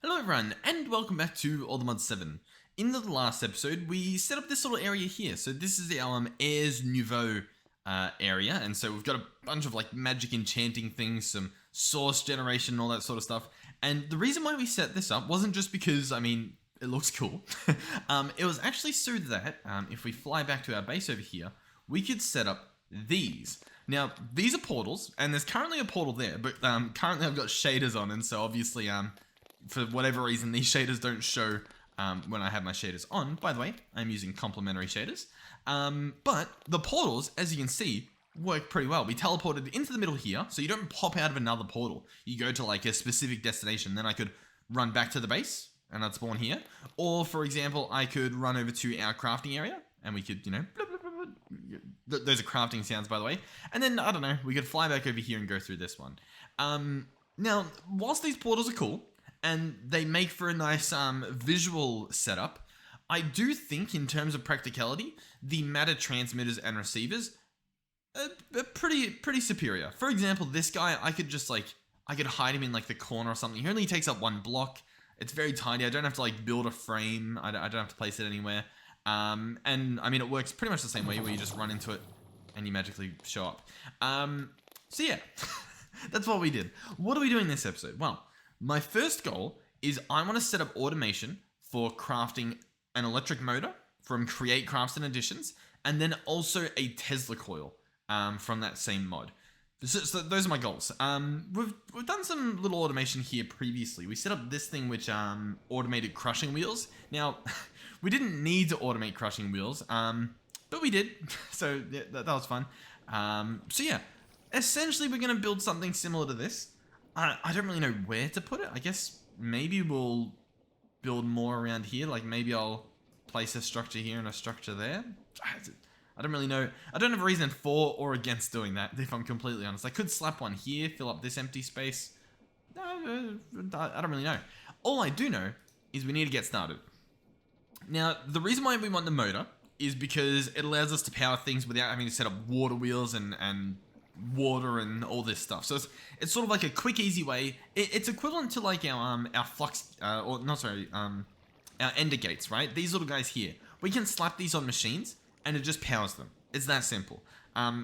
Hello everyone, and welcome back to Allthemodium 7. In the last episode, we set up this little area here. So this is our Airs Nouveau area, and so we've got a bunch of like magic enchanting things, some source generation and all that sort of stuff. And the reason why we set this up wasn't just because, I mean, it looks cool. It was actually so that if we fly back to our base over here, we could set up these. Now, these are portals, and there's currently a portal there, but currently I've got shaders on, and so obviously for whatever reason, these shaders don't show when I have my shaders on. By the way, I'm using complementary shaders. But the portals, as you can see, work pretty well. We teleported into the middle here, so you don't pop out of another portal. You go to like a specific destination, then I could run back to the base, and I'd spawn here. Or, for example, I could run over to our crafting area, and we could, you know, blah, blah, blah, blah. Those are crafting sounds, by the way. And then, I don't know, we could fly back over here and go through this one. Now, whilst these portals are cool, and they make for a nice visual setup, I do think in terms of practicality, the matter transmitters and receivers are pretty superior. For example, this guy, I could hide him in like the corner or something. He only takes up one block. It's very tiny. I don't have to like build a frame. I don't have to place it anywhere. And I mean, it works pretty much the same way where you just run into it and you magically show up. So yeah, that's what we did. What are we doing this episode? Well, my first goal is I want to set up automation for crafting an electric motor from Create Crafts and Additions, and then also a Tesla coil from that same mod. So those are my goals. We've done some little automation here previously. We set up this thing which automated crushing wheels. Now, we didn't need to automate crushing wheels, but we did. So yeah, that was fun. So yeah, essentially we're going to build something similar to this. I don't really know where to put it. I guess maybe we'll build more around here. Like maybe I'll place a structure here and a structure there. I don't really know. I don't have a reason for or against doing that, if I'm completely honest. I could slap one here, fill up this empty space. I don't really know. All I do know is we need to get started. Now, the reason why we want the motor is because it allows us to power things without having to set up water wheels and water and all this stuff. So it's sort of like a quick, easy way. It's equivalent to like our flux, our ender gates, right? These little guys here. We can slap these on machines and it just powers them. It's that simple.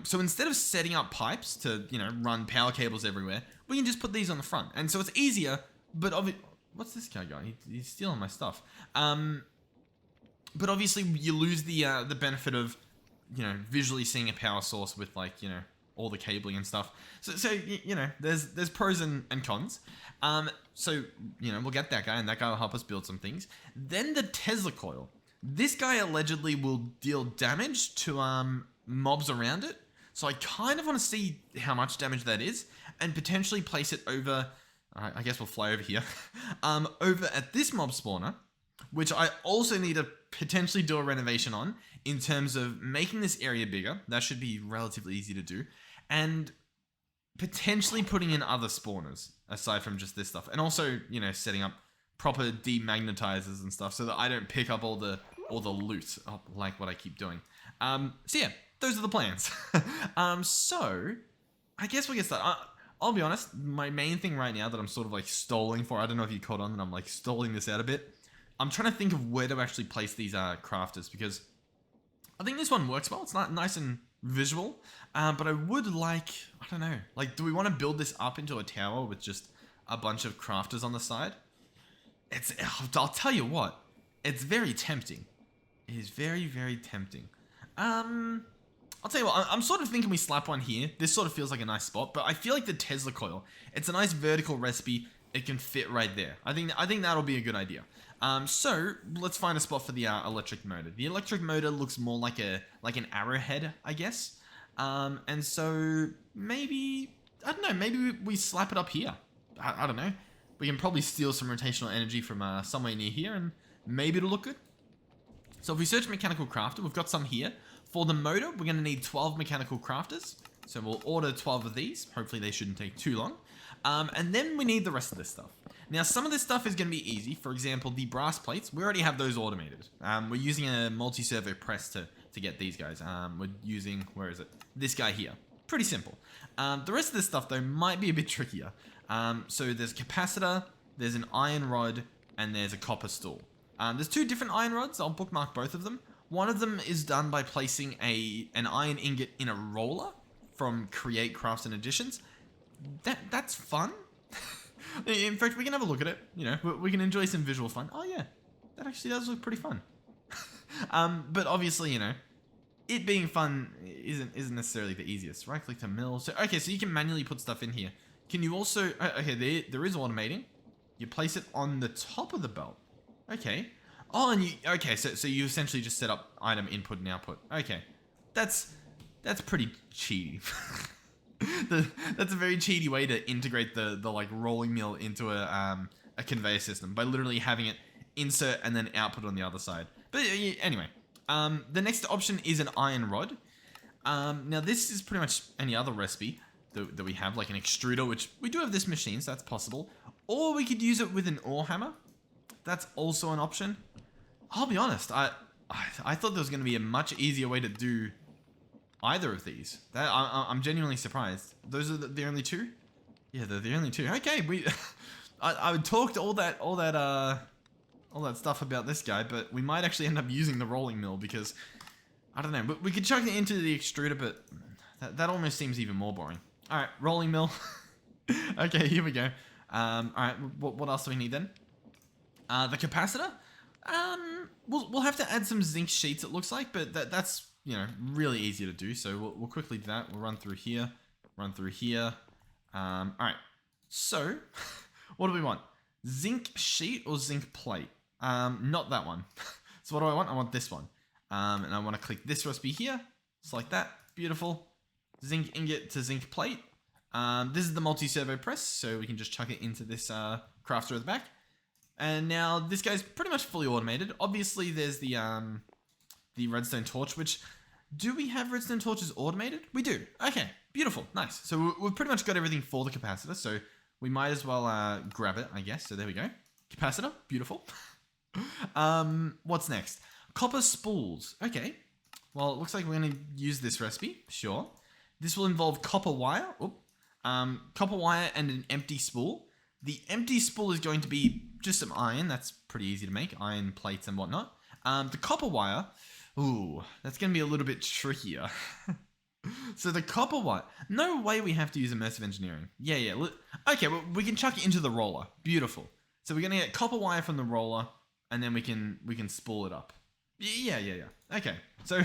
So instead of setting up pipes to, you know, run power cables everywhere, we can just put these on the front. And so it's easier, but what's this guy going? He's stealing my stuff. But obviously you lose the benefit of, you know, visually seeing a power source with like, you know, all the cabling and stuff. So you know, there's pros and cons. So, you know, we'll get that guy, and that guy will help us build some things. Then the Tesla coil. This guy allegedly will deal damage to mobs around it. So I kind of want to see how much damage that is, and potentially place it over, I guess we'll fly over here, over at this mob spawner, which I also need to potentially do a renovation on in terms of making this area bigger. That should be relatively easy to do. And potentially putting in other spawners aside from just this stuff. And also, you know, setting up proper demagnetizers and stuff so that I don't pick up all the loot like what I keep doing. So yeah, those are the plans. So I guess we'll get started. I'll be honest, my main thing right now that I'm sort of like stalling for, I don't know if you caught on that I'm like stalling this out a bit. I'm trying to think of where to actually place these crafters, because I think this one works well. It's not nice and visual, but I would like, I don't know, like, do we want to build this up into a tower with just a bunch of crafters on the side? I'll tell you what, it's very tempting. It is very, very tempting. I'll tell you what, I'm sort of thinking we slap one here. This sort of feels like a nice spot, but I feel like the Tesla coil, it's a nice vertical recipe. It can fit right there. I think that'll be a good idea. So let's find a spot for the electric motor. The electric motor looks more like an arrowhead, I guess. And so maybe, I don't know, maybe we slap it up here. I don't know. We can probably steal some rotational energy from somewhere near here, and maybe it'll look good. So if we search mechanical crafter, we've got some here. For the motor, we're going to need 12 mechanical crafters. So we'll order 12 of these. Hopefully they shouldn't take too long. And then we need the rest of this stuff. Now, some of this stuff is going to be easy. For example, the brass plates, we already have those automated. We're using a multi-servo press to get these guys. We're using, where is it? This guy here. Pretty simple. The rest of this stuff, though, might be a bit trickier. So there's capacitor, there's an iron rod, and there's a copper stool. There's 2 different iron rods. I'll bookmark both of them. One of them is done by placing an iron ingot in a roller from Create Crafts and Additions. That's fun. In fact, we can have a look at it. You know, we can enjoy some visual fun. Oh yeah, that actually does look pretty fun. But obviously, you know, it being fun isn't necessarily the easiest. Right click to mill. So okay, so you can manually put stuff in here. Can you also? Okay, there is automating. You place it on the top of the belt. Okay. Oh, and so you essentially just set up item input and output. Okay, that's pretty cheaty. That's a very cheaty way to integrate the like rolling mill into a conveyor system by literally having it insert and then output on the other side. But anyway, the next option is an iron rod. Now this is pretty much any other recipe that we have, like an extruder, which we do have this machine, so that's possible. Or we could use it with an ore hammer. That's also an option. I'll be honest, I thought there was going to be a much easier way to do either of these. I'm genuinely surprised. Those are the only 2? Yeah, they're the only 2. Okay, I would talk to all that stuff about this guy, but we might actually end up using the rolling mill because I don't know. But we could chuck it into the extruder, but that almost seems even more boring. All right, rolling mill. Okay, here we go. All right, what else do we need then? The capacitor. We'll have to add some zinc sheets, it looks like, but that's, you know, really easy to do. So we'll quickly do that. We'll run through here, all right. So what do we want? Zinc sheet or zinc plate? Not that one. So what do I want? I want this one. And I want to click this recipe here. Just like that. Beautiful. Zinc ingot to zinc plate. This is the multi-servo press, so we can just chuck it into this crafter at the back. And now this guy's pretty much fully automated. Obviously, there's the redstone torch, which... Do we have redstone torches automated? We do. Okay, beautiful, nice. So we've pretty much got everything for the capacitor, so we might as well grab it, I guess. So there we go. Capacitor, beautiful. What's next? Copper spools. Okay, well, it looks like we're going to use this recipe, sure. This will involve copper wire. Copper wire and an empty spool. The empty spool is going to be just some iron. That's pretty easy to make. Iron plates and whatnot. The copper wire... Ooh, that's going to be a little bit trickier. So the copper wire... No way we have to use immersive engineering. Yeah. Okay, well, we can chuck it into the roller. Beautiful. So we're going to get copper wire from the roller, and then we can spool it up. Yeah. Okay, so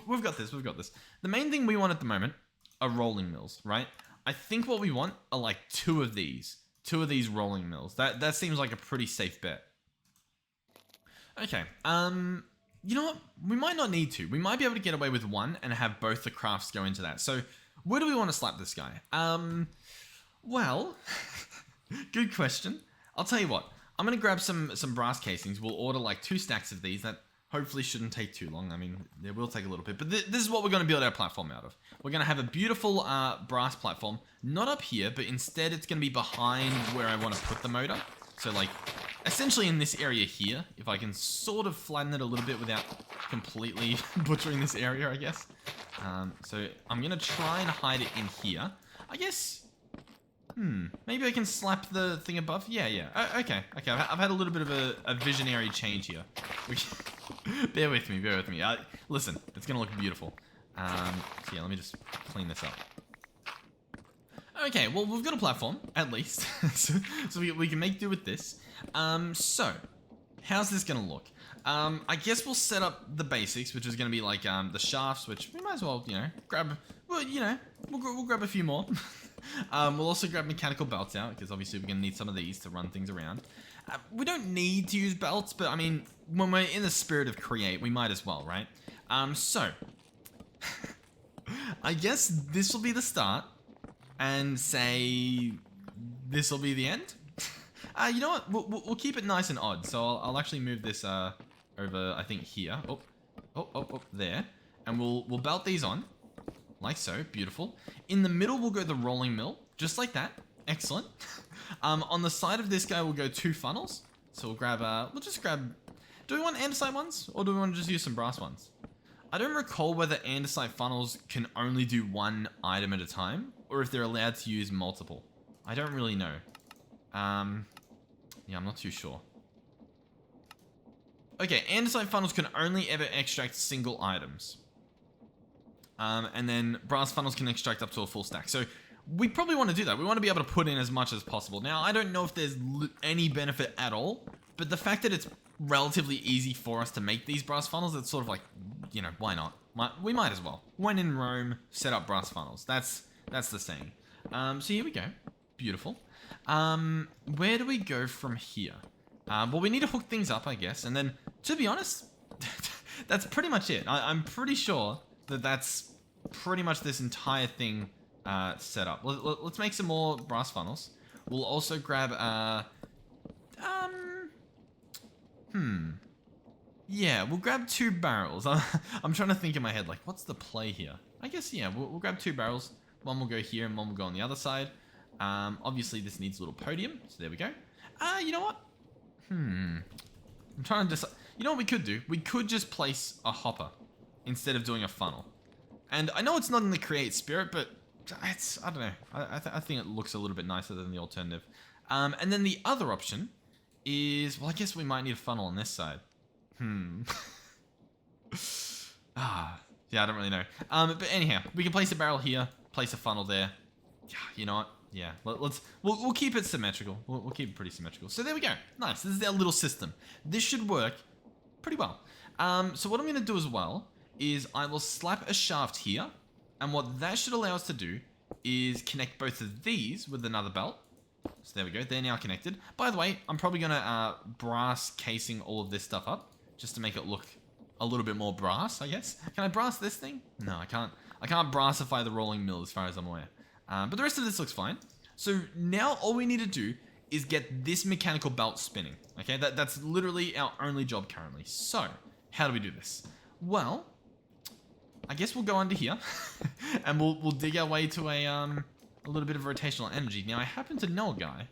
we've got this. The main thing we want at the moment are rolling mills, right? I think what we want are like 2 of these rolling mills. That seems like a pretty safe bet. Okay, you know what? We might not need to. We might be able to get away with 1 and have both the crafts go into that. So, where do we want to slap this guy? Well, good question. I'll tell you what. I'm going to grab some brass casings. We'll order like 2 stacks of these. That hopefully shouldn't take too long. I mean, it will take a little bit. But this is what we're going to build our platform out of. We're going to have a beautiful brass platform. Not up here, but instead it's going to be behind where I want to put the motor. So like... Essentially in this area here, if I can sort of flatten it a little bit without completely butchering this area, I guess. So I'm going to try and hide it in here. I guess, maybe I can slap the thing above. Yeah. Okay. I've had a little bit of a visionary change here. Bear with me. Listen, it's going to look beautiful. So yeah, let me just clean this up. Okay, well, we've got a platform, at least. so we can make do with this. So, how's this gonna look? I guess we'll set up the basics, which is gonna be like, the shafts, which we might as well, you know, grab, well, you know, we'll grab a few more. We'll also grab mechanical belts out, because obviously we're gonna need some of these to run things around. We don't need to use belts, but I mean, when we're in the spirit of create, we might as well, right? So, I guess this will be the start. And say this will be the end. You know what? We'll keep it nice and odd. So I'll actually move this over. I think here. Oh, there. And we'll belt these on, like so. Beautiful. In the middle, we'll go the rolling mill, just like that. Excellent. On the side of this guy, we'll go 2 funnels. So we'll grab. We'll just grab. Do we want andesite ones, or do we want to just use some brass ones? I don't recall whether andesite funnels can only do 1 item at a time, or if they're allowed to use multiple. I don't really know. Yeah, I'm not too sure. Okay, andesite funnels can only ever extract single items. And then brass funnels can extract up to a full stack. So we probably want to do that. We want to be able to put in as much as possible. Now, I don't know if there's any benefit at all, but the fact that it's relatively easy for us to make these brass funnels, it's sort of like, you know, why not? We might as well. When in Rome, set up brass funnels. That's the saying. So here we go. Beautiful. Where do we go from here? Well, we need to hook things up, I guess. And then, to be honest, that's pretty much it. I'm pretty sure that that's pretty much this entire thing set up. Let's make some more brass funnels. We'll also grab, yeah, we'll grab 2 barrels. I'm trying to think in my head, like, what's the play here? I guess, yeah, we'll grab 2 barrels. One will go here and one will go on the other side. Obviously, this needs a little podium, so there we go. You know what? I'm trying to decide. You know what we could do? We could just place a hopper instead of doing a funnel. And I know it's not in the create spirit, but it's, I don't know. I think it looks a little bit nicer than the alternative. And then the other option is, well, I guess we might need a funnel on this side. Yeah, I don't really know. But anyhow, we can place a barrel here, place a funnel there. Yeah, you know what? Yeah, we'll keep it symmetrical. We'll keep it pretty symmetrical. So there we go. Nice. This is our little system. This should work pretty well. So what I'm going to do as well is I will slap a shaft here, and what that should allow us to do is connect both of these with another belt. So there we go. They're now connected. By the way, I'm probably going to brass casing all of this stuff up just to make it look a little bit more brass, I guess. Can I brass this thing? No, I can't. I can't brassify the rolling mill as far as I'm aware. But the rest of this looks fine. So now all we need to do is get this mechanical belt spinning. Okay, that's literally our only job currently. So, how do we do this? Well, I guess we'll go under here and we'll dig our way to a little bit of rotational energy. Now, I happen to know a guy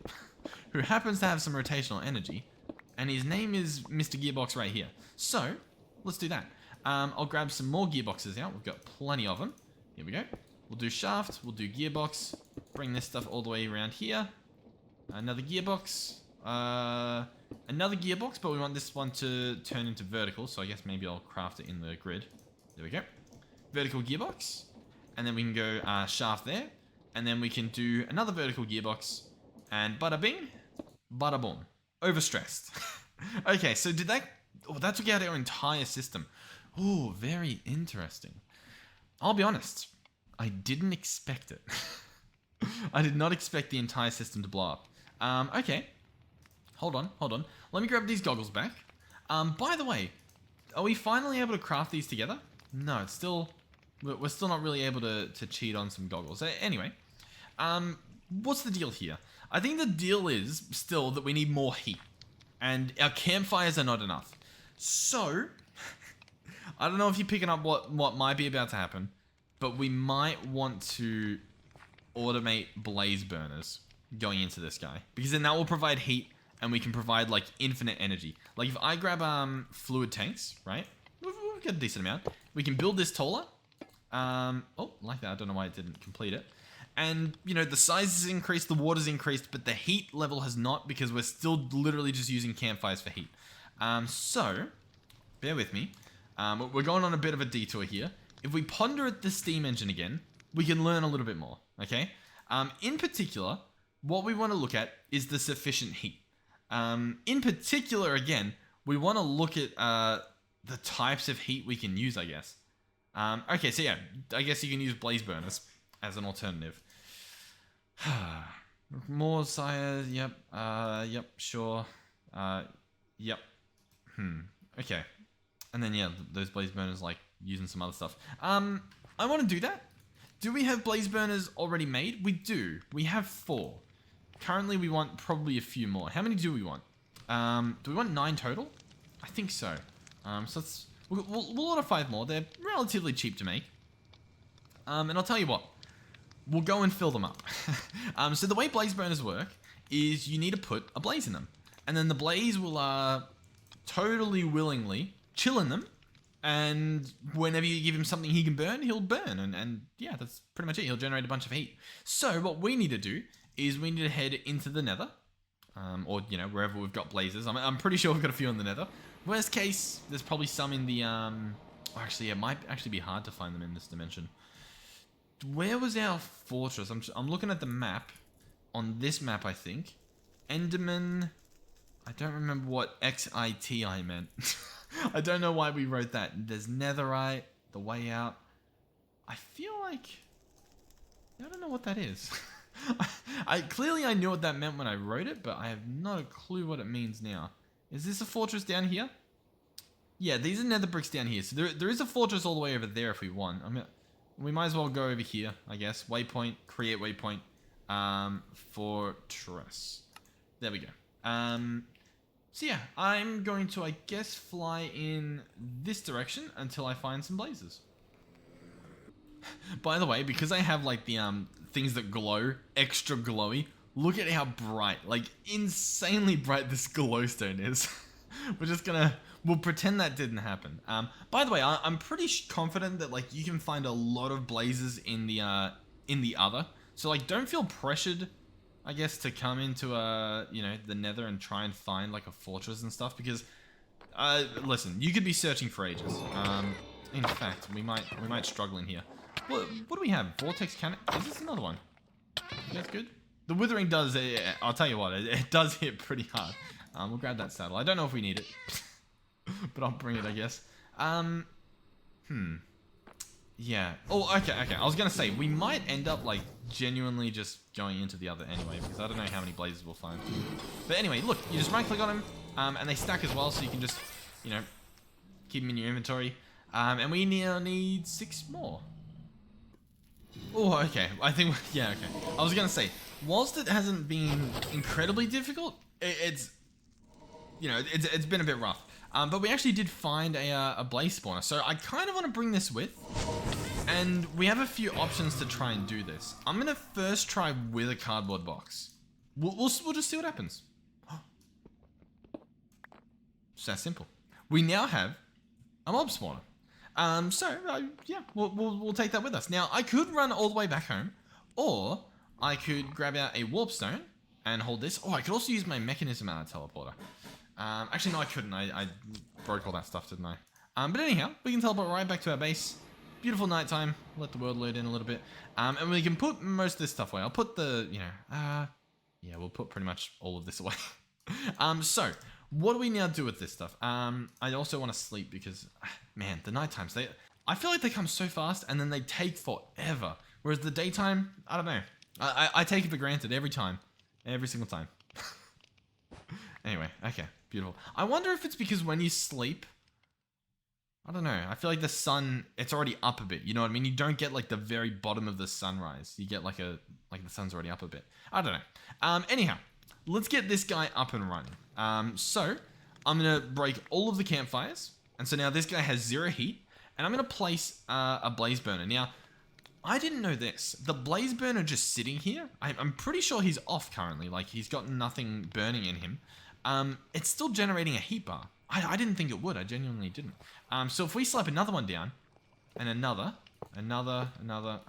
who happens to have some rotational energy, and his name is Mr. Gearbox right here. So, let's do that. I'll grab some more gearboxes out. We've got plenty of them. Here we go. We'll do shaft, we'll do gearbox, bring this stuff all the way around here. Another gearbox, another gearbox, but we want this one to turn into vertical, so I guess maybe I'll craft it in the grid. There we go. Vertical gearbox, and then we can go shaft there, and then we can do another vertical gearbox, and bada bing, bada boom. Overstressed. Okay, so did that, oh, that took out our entire system. Oh, very interesting. I'll be honest. I didn't expect it. I did not expect the entire system to blow up. Okay. Hold on. Let me grab these goggles back. By the way, are we finally able to craft these together? No, it's still... We're still not really able to cheat on some goggles. Anyway, what's the deal here? I think the deal is still that we need more heat. And our campfires are not enough. So, I don't know if you're picking up what might be about to happen. But we might want to automate blaze burners going into this guy. Because then that will provide heat and we can provide like infinite energy. Like if I grab fluid tanks, right? We've got a decent amount. We can build this taller. Oh, like that. I don't know why it didn't complete it. And, you know, the size has increased, the water's increased, but the heat level has not because we're still literally just using campfires for heat. So, bear with me. We're going on a bit of a detour here. If we ponder at the steam engine again, we can learn a little bit more, okay? In particular, what we want to look at is the sufficient heat. In particular, again, we want to look at the types of heat we can use, I guess. Okay, so yeah, I guess you can use blaze burners as an alternative. More sire, yep, yep, sure, yep, okay. And then, yeah, those blaze burners, like, using some other stuff. I want to do that. Do we have blaze burners already made? We do. We have 4. Currently, we want probably a few more. How many do we want? Do we want 9 total? I think so. So let's... We'll order 5 more. They're relatively cheap to make. And I'll tell you what. We'll go and fill them up. So the way blaze burners work is you need to put a blaze in them. And then the blaze will totally willingly chill in them. And whenever you give him something he can burn, he'll burn. And yeah, that's pretty much it. He'll generate a bunch of heat. So what we need to do is we need to head into the nether. or, you know, wherever we've got blazes. I'm pretty sure we've got a few in the nether. Worst case, there's probably some in the, actually, it might actually be hard to find them in this dimension. Where was our fortress? I'm looking at the map. On this map, I think. Enderman... I don't remember what XITI meant. I don't know why we wrote that. There's netherite, the way out. I feel like... I don't know what that is. Clearly I knew what that meant when I wrote it, but I have no clue what it means now. Is this a fortress down here? Yeah, these are nether bricks down here. So there is a fortress all the way over there if we want. We might as well go over here, I guess. Waypoint, create waypoint. Fortress. There we go. So yeah, I'm going to, I guess, fly in this direction until I find some blazes. By the way, because I have like the things that glow, extra glowy, look at how bright, like insanely bright this glowstone is. We'll pretend that didn't happen. By the way, I'm pretty confident that like you can find a lot of blazes in the other. So like don't feel pressured, I guess, to come into you know, the nether and try and find like a fortress and stuff, because listen, you could be searching for ages. In fact, we might struggle in here. What do we have? Vortex cannon? Is this another one? That's good. The withering does, I'll tell you what, it does hit pretty hard. We'll grab that saddle. I don't know if we need it, but I'll bring it, I guess. Yeah. Oh, okay. I was gonna say, we might end up like genuinely just going into the other anyway, because I don't know how many blazes we'll find. But anyway, look, you just right click on them, and they stack as well, so you can just, you know, keep them in your inventory. And we now need 6 more. Oh, okay. I think, yeah, okay. I was gonna say, whilst it hasn't been incredibly difficult, it's, you know, it's been a bit rough. But we actually did find a blaze spawner, so I kind of want to bring this with. And we have a few options to try and do this. I'm gonna first try with a cardboard box. We'll just see what happens. It's that simple. We now have a mob spawner. Yeah, we'll take that with us. Now, I could run all the way back home, or I could grab out a warp stone and hold this. Oh, I could also use my mechanism out of teleporter. Actually, no, I couldn't. I broke all that stuff, didn't I? But anyhow, we can teleport right back to our base. Beautiful nighttime. Let the world load in a little bit. And we can put most of this stuff away. I'll put the, you know, yeah, we'll put pretty much all of this away. So, what do we now do with this stuff? I also want to sleep because, man, the night times, I feel like they come so fast and then they take forever. Whereas the daytime, I don't know. I take it for granted every time. Every single time. Anyway, okay, beautiful. I wonder if it's because when you sleep, I don't know. I feel like the sun, it's already up a bit. You know what I mean? You don't get like the very bottom of the sunrise. You get like the sun's already up a bit. I don't know. Anyhow, let's get this guy up and running. So I'm gonna break all of the campfires, and so now this guy has 0 heat, and I'm gonna place a blaze burner. Now, I didn't know this. The blaze burner just sitting here, I'm pretty sure he's off currently. Like he's got nothing burning in him. It's still generating a heat bar. I didn't think it would. I genuinely didn't. So if we slap another one down, and another.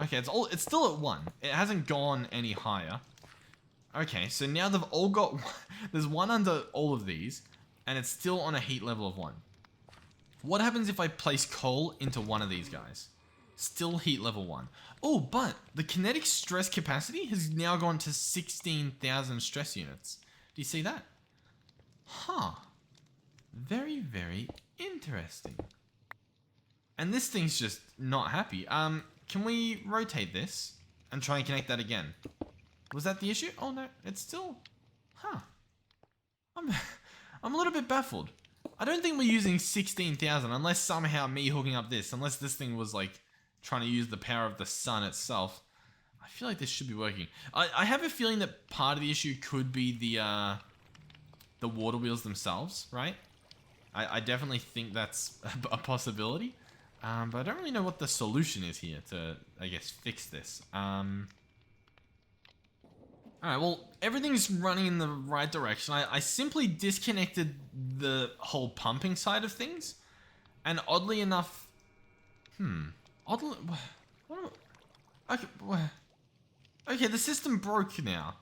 Okay, it's still at 1. It hasn't gone any higher. Okay, so now they've all got, there's one under all of these, and it's still on a heat level of 1. What happens if I place coal into one of these guys? Still heat level 1. Oh, but the kinetic stress capacity has now gone to 16,000 stress units. Do you see that? Huh. Very, very interesting. And this thing's just not happy. Can we rotate this and try and connect that again? Was that the issue? Oh no, it's still... Huh. I'm a little bit baffled. I don't think we're using 16,000 unless somehow me hooking up this, unless this thing was like trying to use the power of the sun itself. I feel like this should be working. I have a feeling that part of the issue could be the water wheels themselves, right? I definitely think that's a possibility. But I don't really know what the solution is here to, I guess, fix this. Alright, well, everything's running in the right direction. I simply disconnected the whole pumping side of things. And oddly enough... Oddly... Okay, the system broke now.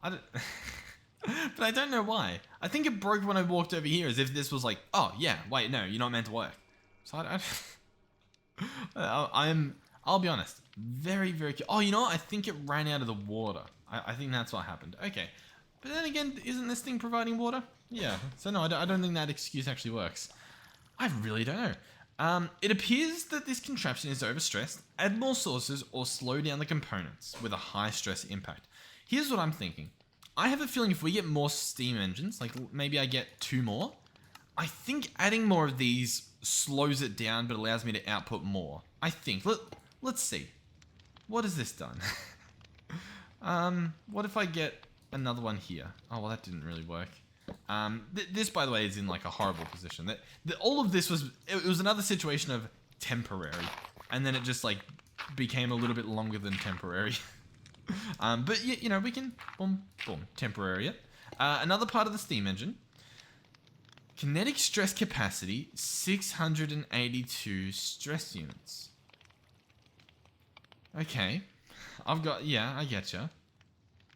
I don't... But I don't know why. I think it broke when I walked over here, as if this was like, oh yeah, wait, no, you're not meant to work. So I'll be honest, very, very, oh, you know what? I think it ran out of the water. I think that's what happened. Okay. But then again, isn't this thing providing water? Yeah. So no, I don't think that excuse actually works. I really don't know. It appears that this contraption is overstressed. Add more sources or slow down the components with a high stress impact. Here's what I'm thinking. I have a feeling if we get more steam engines, like maybe I get 2 more, I think adding more of these slows it down but allows me to output more. I think. Let's see. What has this done? What if I get another one here? Oh, well, that didn't really work. This, by the way, is in like a horrible position. All of this was, it was another situation of temporary. And then it just like became a little bit longer than temporary. But you know, we can, boom, boom, temporary it. Another part of the steam engine. Kinetic stress capacity, 682 stress units. Okay. Yeah, I getcha.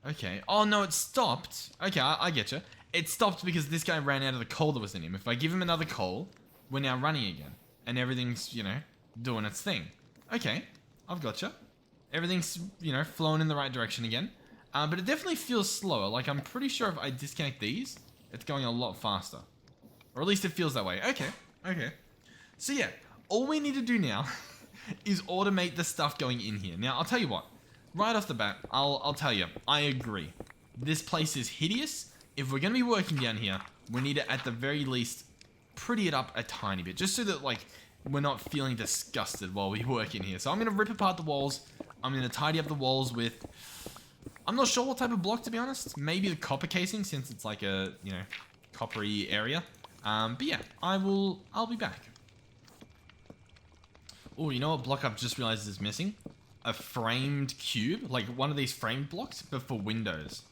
Okay. Oh, no, it stopped. Okay, I getcha. It stopped because this guy ran out of the coal that was in him. If I give him another coal, we're now running again. And everything's, you know, doing its thing. Okay, I've gotcha. Everything's, you know, flowing in the right direction again. But it definitely feels slower. Like, I'm pretty sure if I disconnect these, it's going a lot faster. Or at least it feels that way. Okay. So yeah, all we need to do now is automate the stuff going in here. Now, I'll tell you what. Right off the bat, I'll tell you, I agree. This place is hideous. If we're going to be working down here, we need to, at the very least, pretty it up a tiny bit. Just so that, like, we're not feeling disgusted while we work in here. So I'm going to rip apart the walls. I'm going to tidy up the walls with... I'm not sure what type of block, to be honest. Maybe the copper casing, since it's like a, you know, coppery area. But yeah, I'll be back. Oh, you know what block I've just realized is missing? A framed cube, like one of these framed blocks, but for windows.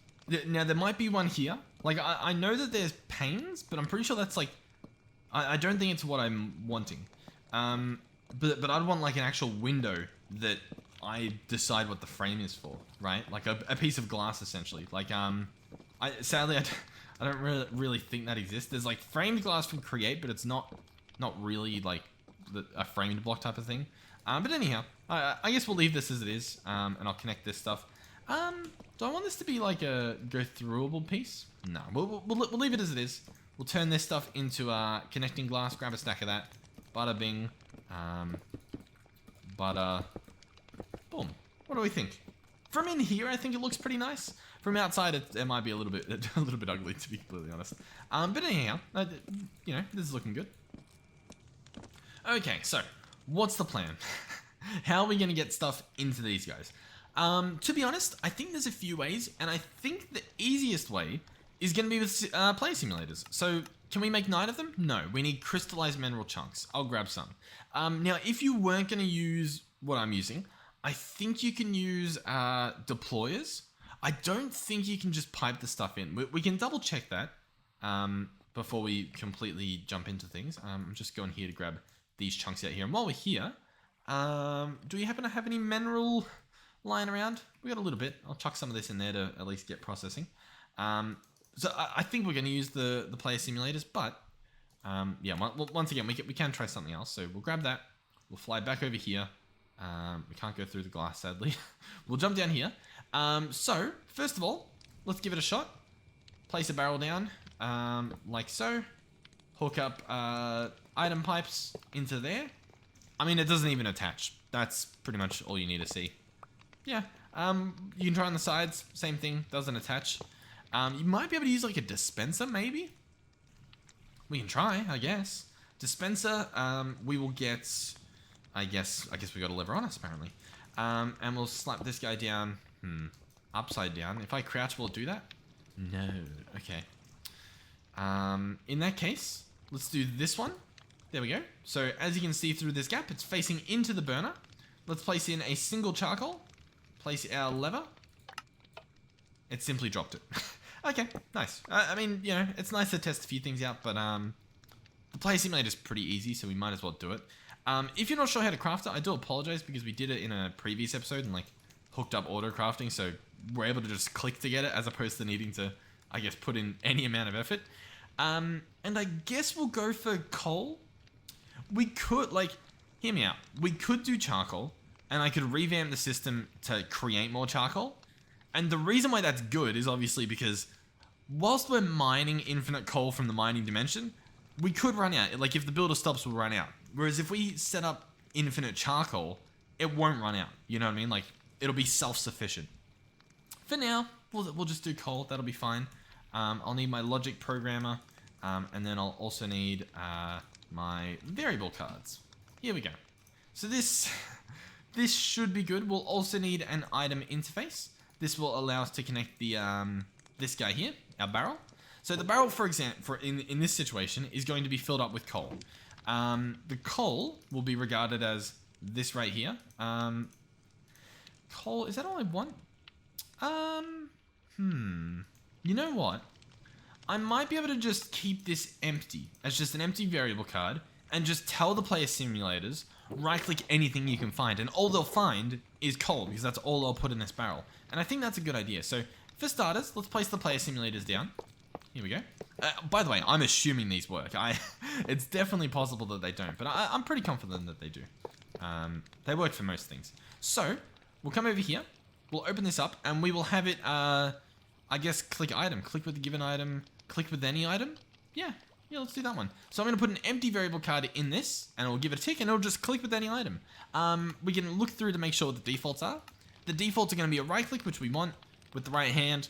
Now, there might be one here. Like, I know that there's panes, but I'm pretty sure that's like... I don't think it's what I'm wanting. But I'd want like an actual window that I decide what the frame is for, right? Like a piece of glass, essentially. Like, sadly, I don't really think that exists. There's like framed glass from Create, but it's not really like a framed block type of thing. But anyhow, I guess we'll leave this as it is, and I'll connect this stuff. Do I want this to be like a go-throughable piece? No, we'll leave it as it is. We'll turn this stuff into connecting glass, grab a stack of that. Bada bing. Bada. Boom. What do we think? From in here, I think it looks pretty nice. From outside, it might be a little bit ugly, to be completely honest. But anyhow, you know, this is looking good. Okay, so what's the plan? How are we going to get stuff into these guys? To be honest, I think there's a few ways, and I think the easiest way is going to be with player simulators. So, can we make 9 of them? No, we need crystallized mineral chunks. I'll grab some. Now, if you weren't going to use what I'm using, I think you can use deployers. I don't think you can just pipe the stuff in. We can double check that before we completely jump into things. I'm just going here to grab these chunks out here. And while we're here, do we happen to have any mineral lying around? We got a little bit. I'll chuck some of this in there to at least get processing. So I think we're going to use the player simulators, but yeah, once again, we can try something else. So we'll grab that. We'll fly back over here. We can't go through the glass, sadly. We'll jump down here. So, first of all, let's give it a shot. Place a barrel down, like so. Hook up item pipes into there. I mean, it doesn't even attach. That's pretty much all you need to see. Yeah, you can try on the sides. Same thing, doesn't attach. You might be able to use like a dispenser, maybe? We can try, I guess. Dispenser, we will get... I guess we got a lever on us, apparently. And we'll slap this guy down. Upside down. If I crouch, will it do that? No. Okay. In that case, let's do this one. There we go. So, as you can see through this gap, it's facing into the burner. Let's place in a single charcoal. Place our lever. It simply dropped it. Okay, nice. I mean, you know, it's nice to test a few things out, but the player simulator is pretty easy, so we might as well do it. If you're not sure how to craft it, I do apologize because we did it in a previous episode and like hooked up auto crafting, so we're able to just click to get it as opposed to needing to I guess, put in any amount of effort. And I guess we'll go for coal. We could, like, hear me out. We could do charcoal, and I could revamp the system to create more charcoal. And the reason why that's good is obviously because whilst we're mining infinite coal from the mining dimension, we could run out. Like, if the builder stops, we'll run out. Whereas if we set up infinite charcoal, it won't run out. You know what I mean? Like, it'll be self-sufficient. For now, we'll just do coal. That'll be fine. I'll need my logic programmer, and then I'll also need my variable cards. Here we go. So this should be good. We'll also need an item interface. This will allow us to connect the this guy here, our barrel. So the barrel, for example, in this situation, is going to be filled up with coal. The coal will be regarded as this right here. Coal, is that all I want? You know what? I might be able to just keep this empty as just an empty variable card and just tell the player simulators, right-click anything you can find, and all they'll find is coal, because that's all I'll put in this barrel. And I think that's a good idea. So, for starters, let's place the player simulators down. Here we go. By the way, I'm assuming these work. It's definitely possible that they don't, but I'm pretty confident that they do. They work for most things. So, we'll come over here, we'll open this up, and we will have it, I guess, click item. Click with the given item, click with any item. Yeah, let's do that one. So I'm going to put an empty variable card in this, and it'll give it a tick, and it'll just click with any item. We can look through to make sure what the defaults are. The defaults are going to be a right click, which we want, with the right hand,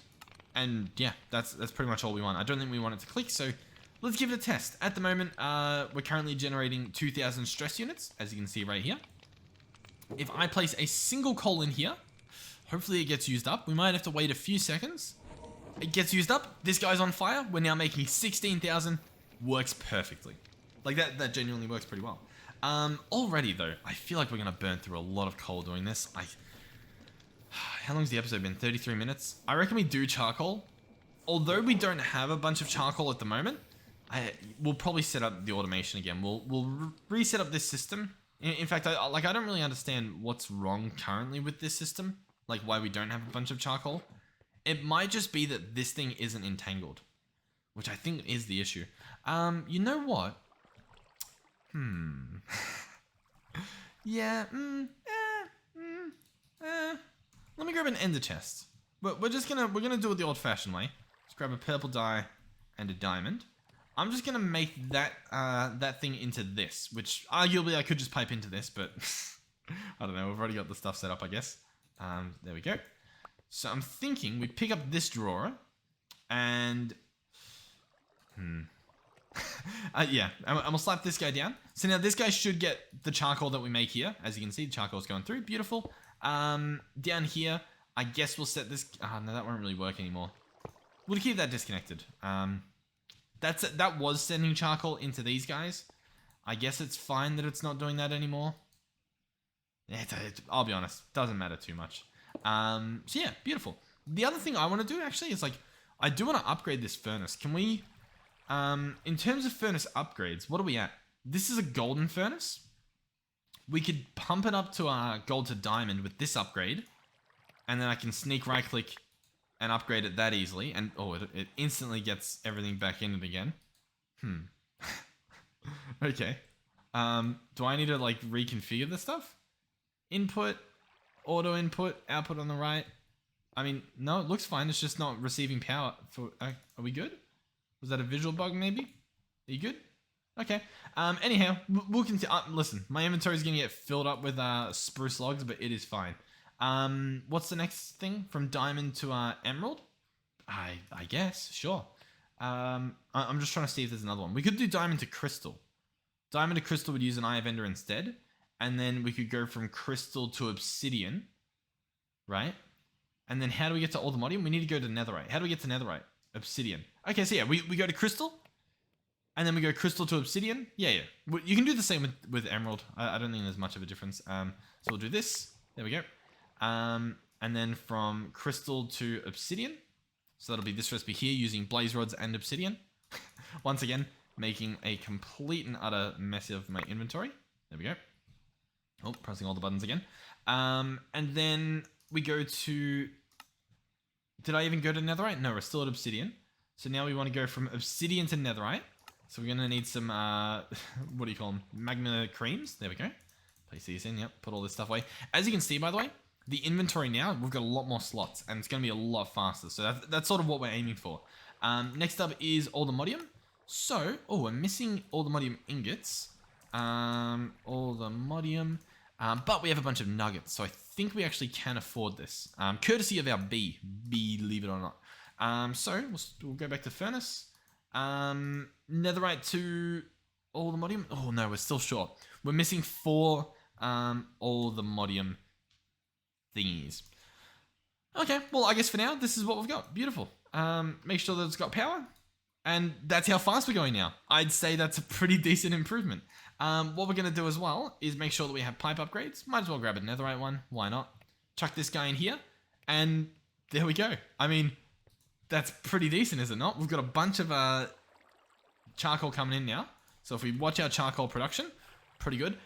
and yeah, that's pretty much all we want. I don't think we want it to click, so let's give it a test. At the moment, we're currently generating 2,000 stress units, as you can see right here. If I place a single coal in here, hopefully it gets used up. We might have to wait a few seconds. It gets used up. This guy's on fire. We're now making 16,000. Works perfectly. Like, that genuinely works pretty well. Already, though, I feel like we're going to burn through a lot of coal doing this. How long's the episode been? 33 minutes? I reckon we do charcoal. Although we don't have a bunch of charcoal at the moment, we'll probably set up the automation again. We'll reset up this system. In fact, I don't really understand what's wrong currently with this system. Like, why we don't have a bunch of charcoal. It might just be that this thing isn't entangled, which I think is the issue. You know what? Yeah, let me grab an ender chest. But we're gonna do it the old-fashioned way. Just grab a purple dye and a diamond. I'm just gonna make that that thing into this, which arguably I could just pipe into this, but I don't know. We've already got the stuff set up, I guess. There we go. So I'm thinking we pick up this drawer, and yeah, and we'll slap this guy down. So now this guy should get the charcoal that we make here. As you can see, the charcoal's going through. Beautiful. Down here, I guess we'll set this. No, that won't really work anymore. We'll keep that disconnected. That was sending charcoal into these guys. I guess it's fine that it's not doing that anymore. Yeah, I'll be honest, doesn't matter too much. So yeah, beautiful. The other thing I want to do actually is, like, I do want to upgrade this furnace. Can we, in terms of furnace upgrades, what are we at? This is a golden furnace. We could pump it up to our gold to diamond with this upgrade, and then I can sneak right click and upgrade it that easily. And it instantly gets everything back in it again. Okay. Do I need to, like, reconfigure this stuff? Input, auto input, output on the right. I mean, no, it looks fine. It's just not receiving power. Are we good? Was that a visual bug maybe? Are you good? Okay. Anyhow, we'll continue. Listen, my inventory is going to get filled up with spruce logs, but it is fine. What's the next thing? From diamond to emerald? I guess, sure. I'm just trying to see if there's another one. We could do diamond to crystal. Diamond to crystal would use an eye of ender instead. And then we could go from crystal to obsidian, right? And then how do we get to Allthemodium? We need to go to netherite. How do we get to netherite? Obsidian. Okay, so yeah, we go to crystal, and then we go crystal to obsidian. Yeah. You can do the same with emerald. I don't think there's much of a difference. So we'll do this. There we go. And then from crystal to obsidian. So that'll be this recipe here using blaze rods and obsidian. Once again, making a complete and utter mess of my inventory. There we go. Oh, pressing all the buttons again. And then we go to... Did I even go to netherite? No, we're still at obsidian. So now we want to go from obsidian to netherite. So we're going to need some, what do you call them? Magma creams. There we go. Place these in, yep. Put all this stuff away. As you can see, by the way, the inventory now, we've got a lot more slots, and it's going to be a lot faster. So that's sort of what we're aiming for. Next up is Allthemodium. So, oh, we're missing Allthemodium ingots. Allthemodium. But we have a bunch of nuggets, so I think we actually can afford this. Courtesy of our believe it or not. So, we'll go back to furnace. Netherite to Allthemodium. Oh no, we're still short. We're missing 4 Allthemodium thingies. Okay, well, I guess for now, this is what we've got. Beautiful. Make sure that it's got power. And that's how fast we're going now. I'd say that's a pretty decent improvement. What we're going to do as well is make sure that we have pipe upgrades. Might as well grab a netherite one. Why not? Chuck this guy in here. And there we go. I mean, that's pretty decent, is it not? We've got a bunch of charcoal coming in now. So if we watch our charcoal production, pretty good.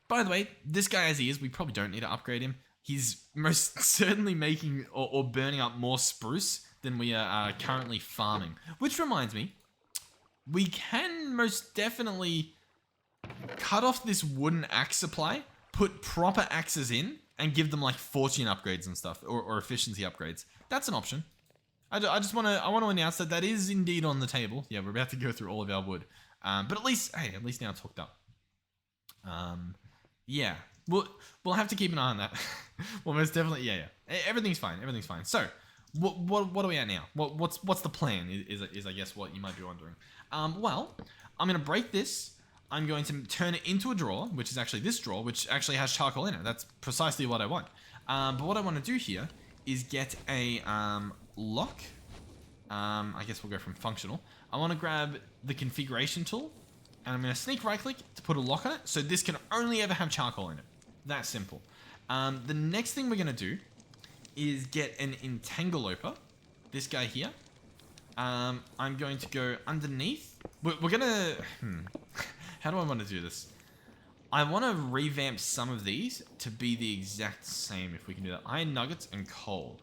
By the way, this guy as he is, we probably don't need to upgrade him. He's most certainly making or burning up more spruce than we are currently farming. Which reminds me, we can most definitely cut off this wooden axe supply, put proper axes in, and give them like fortune upgrades and stuff, or efficiency upgrades. That's an option. I want to announce that that is indeed on the table. Yeah, we're about to go through all of our wood. But at least now it's hooked up. Yeah, we'll have to keep an eye on that. Well, most definitely, yeah. Everything's fine. So, what are we at now? What's the plan? Is I guess what you might be wondering. Well, I'm gonna break this. I'm going to turn it into a drawer, which is actually this drawer, which actually has charcoal in it. That's precisely what I want. But what I want to do here is get a lock. I guess we'll go from functional. I want to grab the configuration tool, and I'm going to sneak right click to put a lock on it, so this can only ever have charcoal in it. That simple. The next thing we're going to do is get an entangloper. This guy here. I'm going to go underneath. We're going to... How do I want to do this? I want to revamp some of these to be the exact same, if we can do that. Iron nuggets and coal.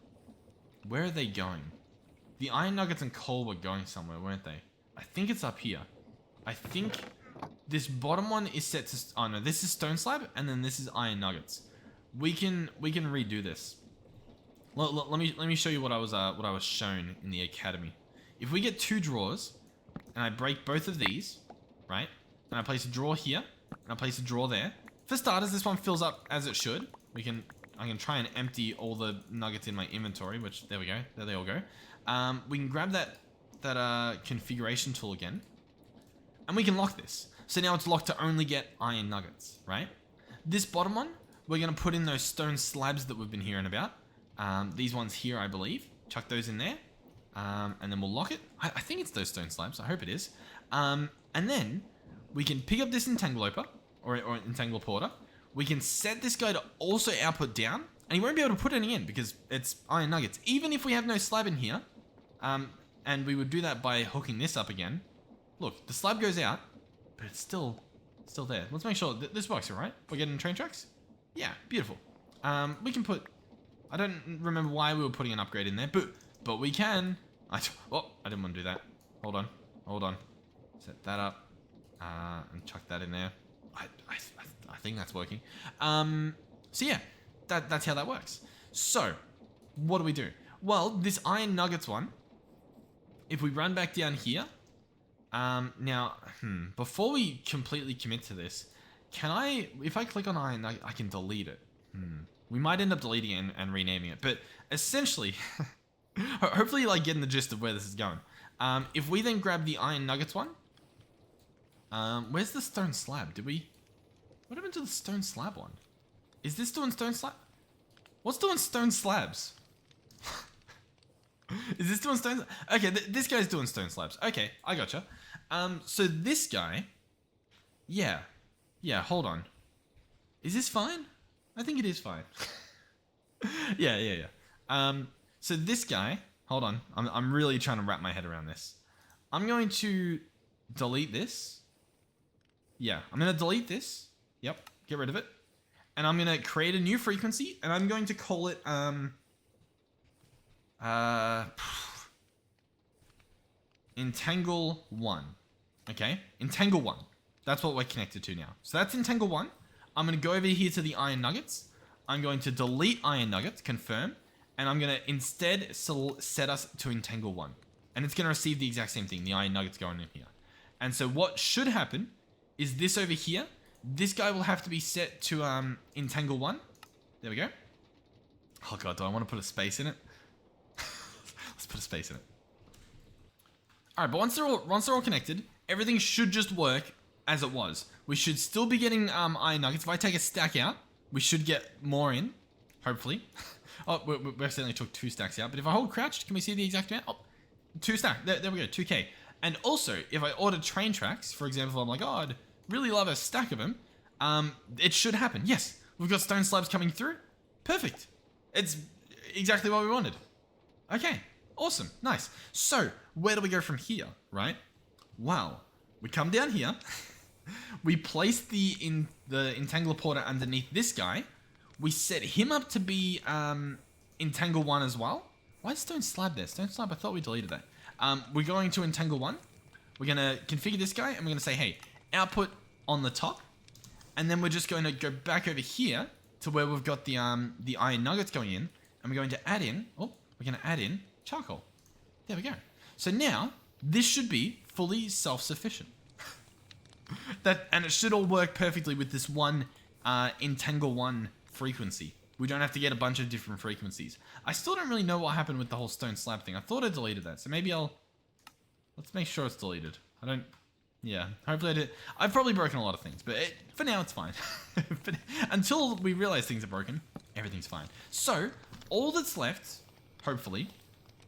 Where are they going? The iron nuggets and coal were going somewhere, weren't they? I think it's up here. I think this bottom one is set to... Oh no, this is stone slab, and then this is iron nuggets. We can redo this. Let me show you what I was shown in the academy. If we get 2 drawers, and I break both of these, right? And I place a drawer here, and I place a drawer there. For starters, this one fills up as it should. I can try and empty all the nuggets in my inventory, which, there we go. There they all go. We can grab that configuration tool again, and we can lock this. So now it's locked to only get iron nuggets, right? This bottom one, we're going to put in those stone slabs that we've been hearing about. These ones here, I believe. Chuck those in there, and then we'll lock it. I think it's those stone slabs. I hope it is. And then we can pick up this entangloper, or entangle porter. We can set this guy to also output down, and he won't be able to put any in because it's iron nuggets. Even if we have no slab in here, and we would do that by hooking this up again. Look, the slab goes out, but it's still there. Let's make sure this works, all right? We're getting train tracks? Yeah, beautiful. We can put... I don't remember why we were putting an upgrade in there, but we can. I didn't want to do that. Hold on. Set that up. And chuck that in there. I think that's working. So yeah, that's how that works. So, what do we do? Well, this iron nuggets one, if we run back down here, now, before we completely commit to this, if I click on iron nugget, I can delete it. We might end up deleting it and renaming it, but essentially, hopefully you're like getting the gist of where this is going. If we then grab the iron nuggets one, where's the stone slab? What happened to the stone slab one? Is this doing stone slab? What's doing stone slabs? Is this doing stone? Okay, this guy's doing stone slabs. Okay, I gotcha. So this guy, yeah, hold on. Is this fine? I think it is fine. Yeah. So this guy, hold on. I'm really trying to wrap my head around this. I'm going to delete this. Yeah, I'm going to delete this. Yep, get rid of it. And I'm going to create a new frequency, and I'm going to call it, entangle 1. Okay, entangle 1. That's what we're connected to now. So that's entangle 1. I'm going to go over here to the iron nuggets. I'm going to delete iron nuggets, confirm, and I'm going to instead set us to entangle 1. And it's going to receive the exact same thing, the iron nuggets going in here. And so what should happen is this over here. This guy will have to be set to entangle 1. There we go. Oh god, do I want to put a space in it? Let's put a space in it. Alright, but once they're all connected, everything should just work as it was. We should still be getting iron nuggets. If I take a stack out, we should get more in, hopefully. Oh, we accidentally took 2 stacks out, but if I hold crouched, can we see the exact amount? Oh, 2 stacks. There we go, 2k. And also, if I order train tracks, for example, I'm like, oh, I'd really love a stack of them. It should happen. Yes, we've got stone slabs coming through. Perfect. It's exactly what we wanted. Okay, awesome, nice. So, where do we go from here, right? Well, we come down here. We place the entangler porter underneath this guy. We set him up to be entangle 1 as well. Why is stone slab there? Stone slab, I thought we deleted that. We're going to entangle 1. We're going to configure this guy, and we're going to say, hey, output on the top. And then we're just going to go back over here to where we've got the iron nuggets going in. And we're going to add in, charcoal. There we go. So now, this should be fully self-sufficient. And it should all work perfectly with this one entangle 1 frequency. We don't have to get a bunch of different frequencies. I still don't really know what happened with the whole stone slab thing. I thought I deleted that, so maybe let's make sure it's deleted. Yeah, hopefully I did. I've probably broken a lot of things, but for now it's fine. But until we realize things are broken, everything's fine. So, all that's left, hopefully,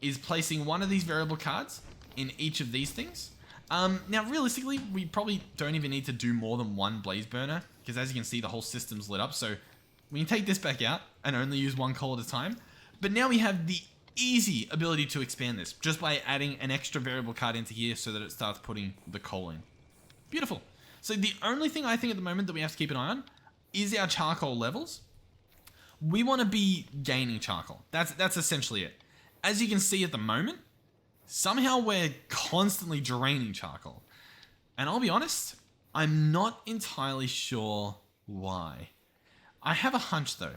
is placing one of these variable cards in each of these things. Now, realistically, we probably don't even need to do more than one blaze burner, because as you can see, the whole system's lit up, so we can take this back out and only use one coal at a time. But now we have the easy ability to expand this, just by adding an extra variable card into here so that it starts putting the coal in. Beautiful. So the only thing I think at the moment that we have to keep an eye on is our charcoal levels. We want to be gaining charcoal. That's essentially it. As you can see at the moment, somehow we're constantly draining charcoal. And I'll be honest, I'm not entirely sure why. I have a hunch though.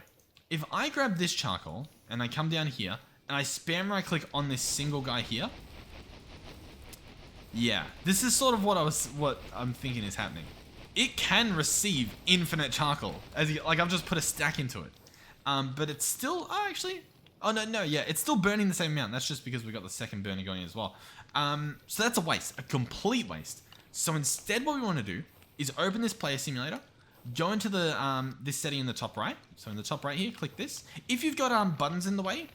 If I grab this charcoal and I come down here and I spam right click on this single guy here. Yeah, this is sort of what I'm thinking is happening. It can receive infinite charcoal. I've just put a stack into it. But it's still, it's still burning the same amount. That's just because we got the second burner going as well. So that's a waste, a complete waste. So instead what we want to do is open this player simulator, go into the this setting in the top right. So in the top right here, click this. If you've got buttons in the way,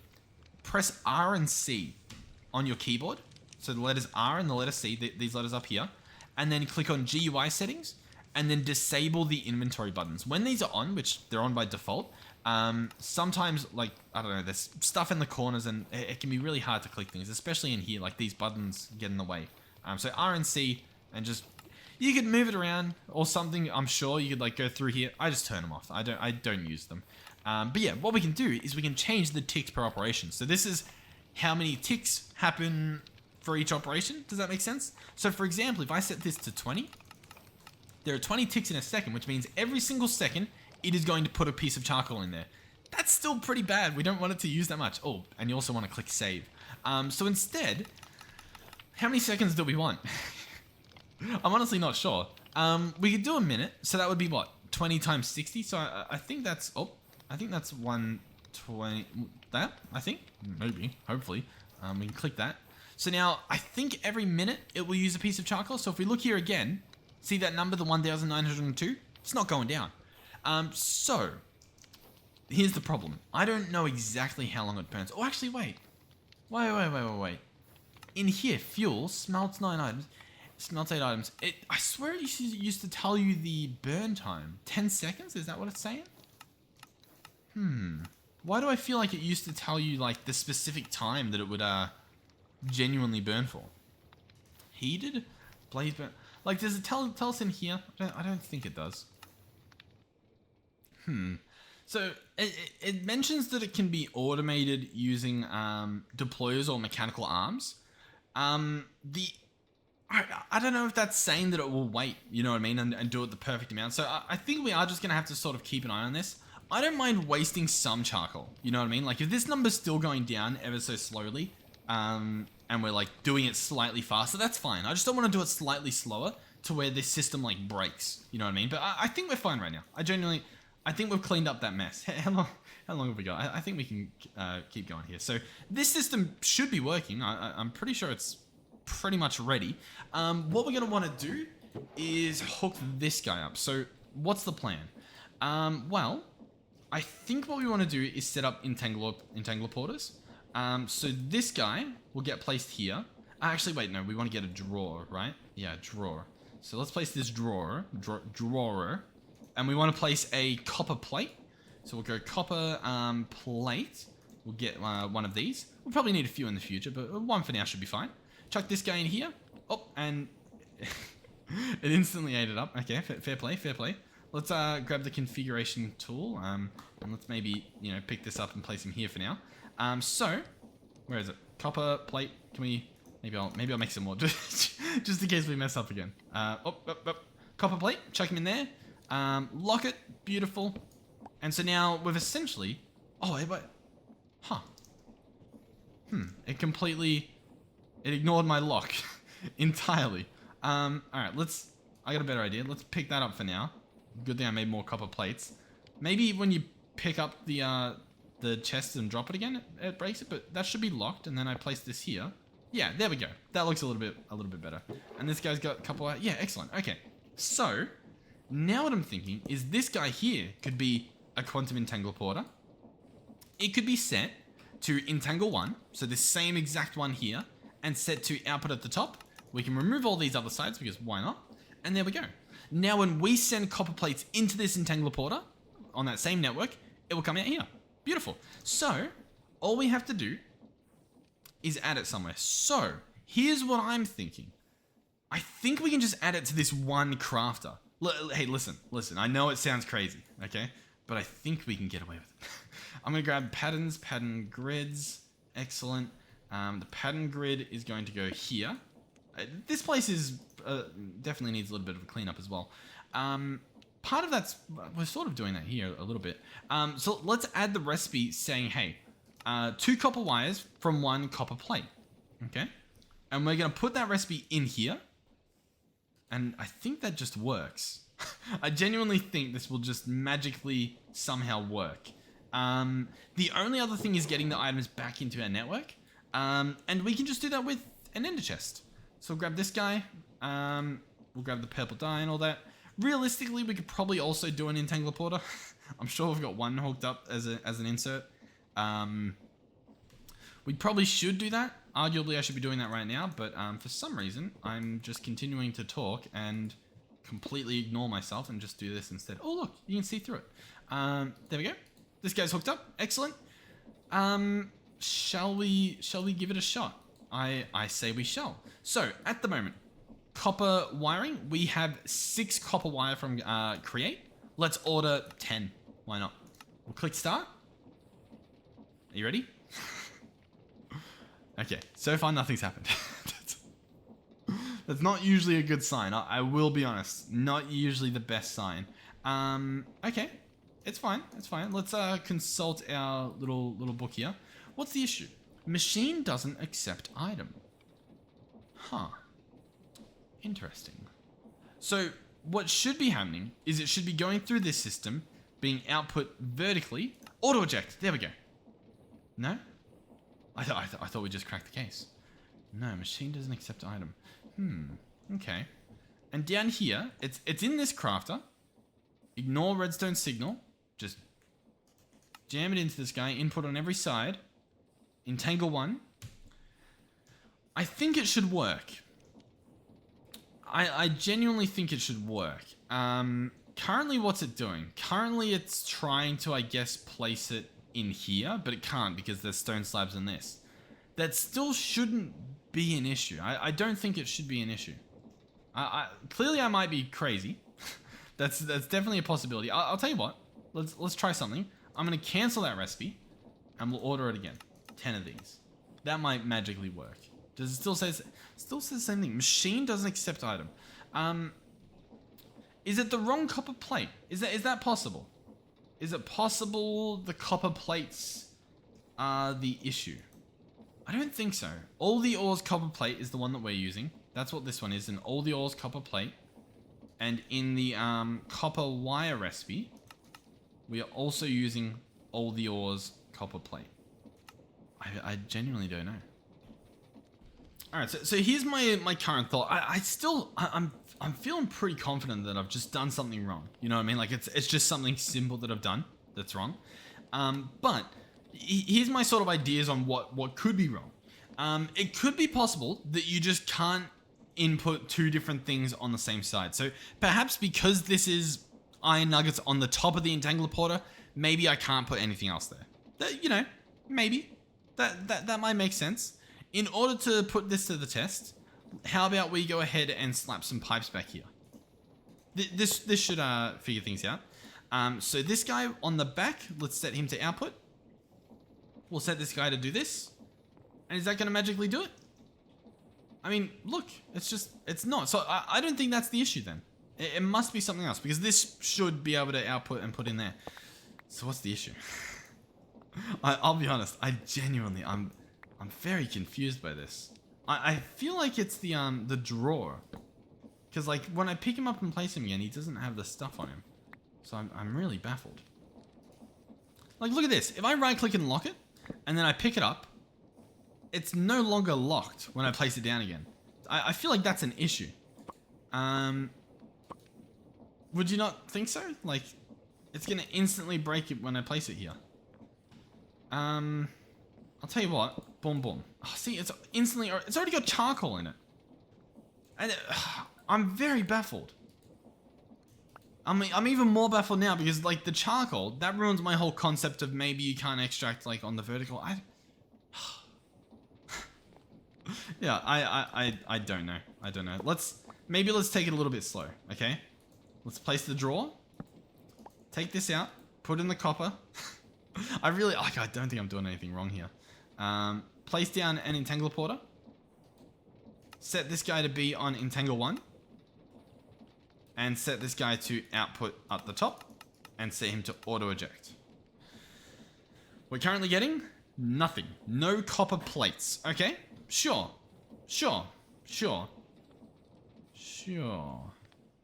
press R and C on your keyboard. So the letters R and the letter C, these letters up here. And then click on GUI settings and then disable the inventory buttons. When these are on, which they're on by default, sometimes, like, I don't know, there's stuff in the corners and it can be really hard to click things, especially in here, like these buttons get in the way. So R and C, and just, you could move it around or something. I'm sure you could like go through here. I just turn them off. I don't use them. But yeah, what we can do is we can change the ticks per operation. So this is how many ticks happen for each operation. Does that make sense? So for example, if I set this to 20, there are 20 ticks in a second, which means every single second it is going to put a piece of charcoal in there. That's still pretty bad. We don't want it to use that much. Oh, and you also want to click save. So instead, how many seconds do we want? I'm honestly not sure. We could do a minute. So that would be what? 20 times 60. So I think that's, I think that's 120. That, I think, maybe, hopefully. We can click that. So now I think every minute it will use a piece of charcoal. So if we look here again, see that number, the 1902? It's not going down. So here's the problem. I don't know exactly how long it burns. Oh, actually, wait. In here, fuel, smelts 9 items. Smelts 8 items. I swear it used to tell you the burn time. 10 seconds? Is that what it's saying? Why do I feel like it used to tell you like the specific time that it would genuinely burn for? Heated? Blaze burn? Like, does it tell us in here? I don't think it does. So it mentions that it can be automated using deployers or mechanical arms. The I don't know if that's saying that it will wait, you know what I mean, and do it the perfect amount. So I think we are just going to have to sort of keep an eye on this. I don't mind wasting some charcoal, you know what I mean? Like if this number's still going down ever so slowly, and we're like doing it slightly faster, that's fine. I just don't want to do it slightly slower to where this system like breaks, you know what I mean? But I think we're fine right now. I think we've cleaned up that mess. How long have we got? I think we can keep going here. So this system should be working. I'm pretty sure it's pretty much ready. What we're going to want to do is hook this guy up. So what's the plan? Well, I think what we want to do is set up entangler porters. So this guy will get placed here. Actually, wait, no, we want to get a drawer, right? Yeah, drawer. So let's place this drawer, and we want to place a copper plate. So we'll go copper plate. We'll get one of these. We'll probably need a few in the future, but one for now should be fine. Chuck this guy in here. Oh, and it instantly ate it up. Okay, fair play, fair play. Let's grab the configuration tool, and let's maybe, you know, pick this up and place him here for now. So, where is it? Copper plate. Can we? Maybe I'll make some more just in case we mess up again. Copper plate. Chuck him in there. Lock it. Beautiful. And so now we've essentially. Oh, wait. Huh. It ignored my lock entirely. All right. I got a better idea. Let's pick that up for now. Good thing I made more copper plates. Maybe when you pick up the chest and drop it again, it breaks it, but that should be locked. And then I place this here. Yeah, there we go. That looks a little bit better. And this guy's got a couple of, yeah, excellent. Okay. So now what I'm thinking is this guy here could be a quantum entangler porter. It could be set to entangle 1. So this same exact one here, and set to output at the top. We can remove all these other sides because why not? And there we go. Now when we send copper plates into this entangler porter on that same network, it will come out here. Beautiful. So all we have to do is add it somewhere. So here's what I'm thinking. I think we can just add it to this one crafter. Hey, listen. I know it sounds crazy, okay? But I think we can get away with it. I'm going to grab patterns, pattern grids. Excellent. The pattern grid is going to go here. This place is definitely needs a little bit of a cleanup as well. Part of that's, we're sort of doing that here a little bit. So let's add the recipe saying, hey, 2 copper wires from 1 copper plate. Okay? And we're going to put that recipe in here. And I think that just works. I genuinely think this will just magically somehow work. The only other thing is getting the items back into our network. And we can just do that with an ender chest. So we'll grab this guy. We'll grab the purple dye and all that. Realistically, we could probably also do an entangler porter. I'm sure we've got one hooked up as an insert. We probably should do that. Arguably, I should be doing that right now, but for some reason, I'm just continuing to talk and completely ignore myself and just do this instead. Oh, look, you can see through it. There we go. This guy's hooked up. Excellent. Shall we give it a shot? I say we shall. So, at the moment, copper wiring. We have 6 copper wire from Create. Let's order 10. Why not? We'll click start. Are you ready? Okay, so far nothing's happened. That's not usually a good sign. I will be honest. Not usually the best sign. Okay, it's fine. It's fine. Let's consult our little book here. What's the issue? Machine doesn't accept item. Huh. Interesting. So what should be happening is it should be going through this system, being output vertically. Auto eject. There we go. No? I thought we just cracked the case. No, machine doesn't accept item. Okay. And down here, it's in this crafter. Ignore redstone signal. Just jam it into this guy. Input on every side. Entangle 1. I think it should work. I genuinely think it should work. Currently, what's it doing? Currently, it's trying to, I guess, place it in here, but it can't because there's stone slabs in this. That still shouldn't be an issue. I don't think it should be an issue. Clearly, I might be crazy. That's definitely a possibility. I'll tell you what. Let's try something. I'm gonna cancel that recipe, and we'll order it again. 10 of these. That might magically work. Does it still says the same thing? Machine doesn't accept item. Is it the wrong copper plate? Is that possible? Is it possible the copper plates are the issue? I don't think so. All the ores copper plate is the one that we're using. That's what this one is, an all the ores copper plate. And in the copper wire recipe, we are also using all the ores copper plate. I genuinely don't know. All right, so here's my current thought. I'm feeling pretty confident that I've just done something wrong. You know what I mean? Like it's just something simple that I've done that's wrong. But here's my sort of ideas on what could be wrong. It could be possible that you just can't input two different things on the same side. So perhaps because this is iron nuggets on the top of the entangler porter, maybe I can't put anything else there. That, you know, maybe that might make sense. In order to put this to the test, how about we go ahead and slap some pipes back here? This should figure things out. So this guy on the back, let's set him to output. We'll set this guy to do this. And is that going to magically do it? I mean, look, it's not. So I don't think that's the issue then. It must be something else, because this should be able to output and put in there. So what's the issue? I'll be honest, I'm very confused by this. I feel like it's the drawer. Because like when I pick him up and place him again, he doesn't have the stuff on him. So I'm really baffled. Like look at this. If I right click and lock it, and then I pick it up, it's no longer locked when I place it down again. I feel like that's an issue. Would you not think so? Like, it's gonna instantly break it when I place it here. I'll tell you what. Boom, boom. Oh, see, it's instantly... It's already got charcoal in it. And I'm very baffled. I'm even more baffled now because, like, the charcoal, that ruins my whole concept of maybe you can't extract, like, on the vertical. Yeah, I don't know. I don't know. Maybe let's take it a little bit slow, okay? Let's place the drawer. Take this out. Put in the copper. I don't think I'm doing anything wrong here. Place down an entangler porter. Set this guy to be on entangle 1. And set this guy to output at the top. And set him to auto eject. We're currently getting nothing. No copper plates. Okay? Sure.